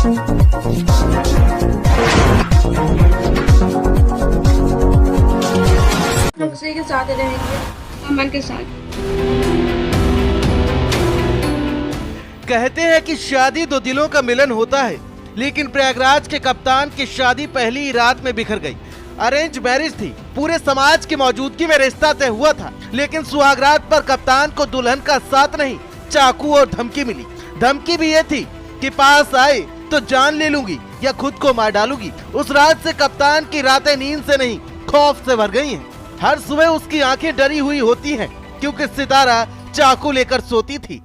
हम उसी के साथ रहेंगे, अमन के साथ। कहते हैं कि शादी दो दिलों का मिलन होता है, लेकिन प्रयागराज के कप्तान की शादी पहली ही रात में बिखर गई। अरेंज मैरिज थी, पूरे समाज की मौजूदगी में रिश्ता तय हुआ था, लेकिन सुहागरात पर कप्तान को दुल्हन का साथ नहीं, चाकू और धमकी मिली। धमकी भी ये थी कि पास आए तो जान ले लूंगी या खुद को मार डालूंगी। उस रात से कप्तान की रातें नींद से नहीं, खौफ से भर गई हैं। हर सुबह उसकी आंखें डरी हुई होती हैं, क्योंकि सितारा चाकू लेकर सोती थी।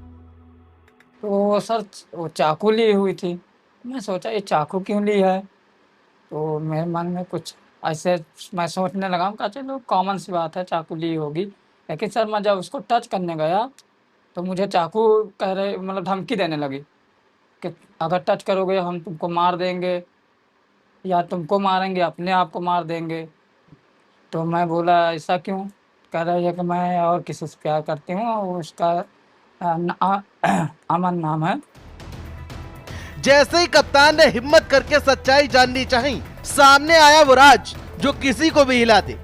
तो सर वो चाकू ली हुई थी। मैं सोचा ये चाकू क्यों ली है, तो मेरे मन में कुछ ऐसे मैं सोचने लगा, कहा चलो कॉमन सी बात है, चाकू ली होगी। लेकिन सर मैं जब उसको टच करने गया तो मुझे चाकू कह रहे, मतलब धमकी देने लगी कि अगर टच करोगे हम तुमको मार देंगे या तुमको मारेंगे, अपने आप को मार देंगे। तो मैं बोला ऐसा क्यों? कह रही है कि मैं और किसी से प्यार करती हूँ, उसका अमन नाम है। जैसे ही कप्तान ने हिम्मत करके सच्चाई जाननी चाही, सामने आया वो राज जो किसी को भी हिला दे।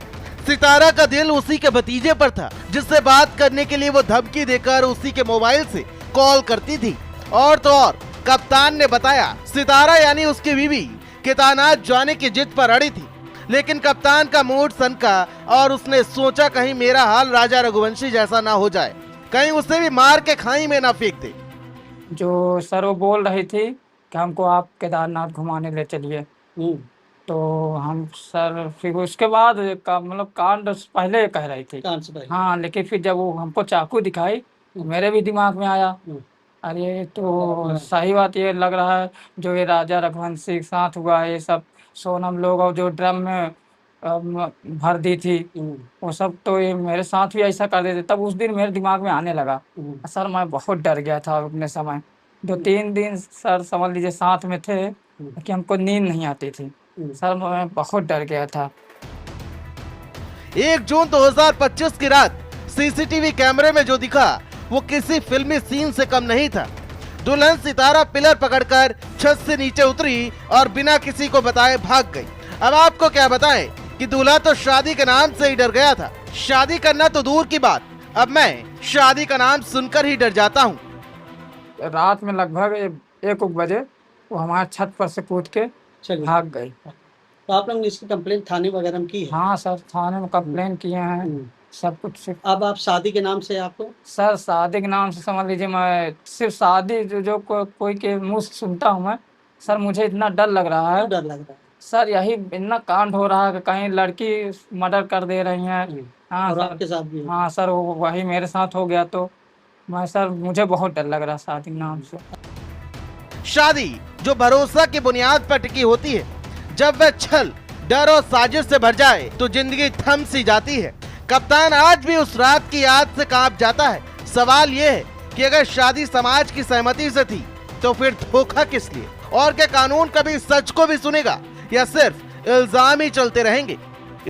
सितारा का दिल उसी के भतीजे पर था, जिससे बात करने के लिए वो धमकी देकर उसी के मोबाइल से कॉल करती थी। और तो और कप्तान ने बताया सितारा यानी उसकी बीवी केदारनाथ जाने की जिद पर अड़ी थी, लेकिन कप्तान का मूड सनका और उसने सोचा कहीं मेरा हाल राजा रघुवंशी जैसा ना हो जाए, कहीं उसे भी मार के खाई में ना फेंक दे। जो सर वो बोल रही थी कि हमको आप केदारनाथ घुमाने ले चलिए। तो हम सर फिर उसके बाद का मतलब कांड पहले कह रही थी। हाँ, लेकिन फिर जब वो हमको चाकू दिखाई तो मेरे भी दिमाग में आया, अरे तो सही बात ये लग रहा है जो ये राजा रघुवंशी के साथ हुआ है, ये सब सोनम लोग और जो ड्रम में भर दी थी वो सब, तो ये मेरे साथ भी ऐसा कर देते। तब उस दिन मेरे दिमाग में आने लगा। सर मैं बहुत डर गया था अपने समय। 2-3 दिन सर समझ लीजिए साथ में थे कि हमको नींद नहीं आती थी। सर मैं बहुत डर गया था। 1 जून 2025 की रात सीसीटीवी कैमरे में जो दिखा वो किसी फिल्मी सीन से कम नहीं था। दुल्हन सितारा पिलर पकड़कर छत से नीचे उतरी और बिना किसी को बताए भाग गई। अब आपको क्या बताएं कि दूल्हा तो शादी के नाम से ही डर गया था। शादी करना तो दूर की बात, अब मैं शादी का नाम सुनकर ही डर जाता हूँ। रात में लगभग 1 बजे वो हमारे छत पर से कूद के भाग गई। तो आप लोग ने इसकी कंप्लेंट थाने वगैरह में की है? हाँ सर, थाने में कंप्लेन किए हैं सब कुछ। अब आप शादी के नाम से आपको? सर शादी के नाम से समझ लीजिए मैं सिर्फ शादी जो कोई के मुंह से सुनता हूँ मैं, सर मुझे इतना डर लग रहा है। डर लग रहा है सर यही इतना कांड हो रहा है कि कहीं लड़की मर्डर कर दे रही हैं। हाँ और सर, आपके साथ भी? हाँ सर वही मेरे साथ हो गया, तो मैं सर मुझे बहुत डर लग रहा है शादी के नाम से। शादी जो भरोसा की बुनियाद पर टिकी होती है, जब वह छल, डर और साजिश से भर जाए तो जिंदगी थम सी जाती है। कप्तान आज भी उस रात की याद से कांप जाता है। सवाल ये है कि अगर शादी समाज की सहमति से थी तो फिर धोखा किस लिए? और क्या कानून कभी सच को भी सुनेगा या सिर्फ इल्जाम ही चलते रहेंगे?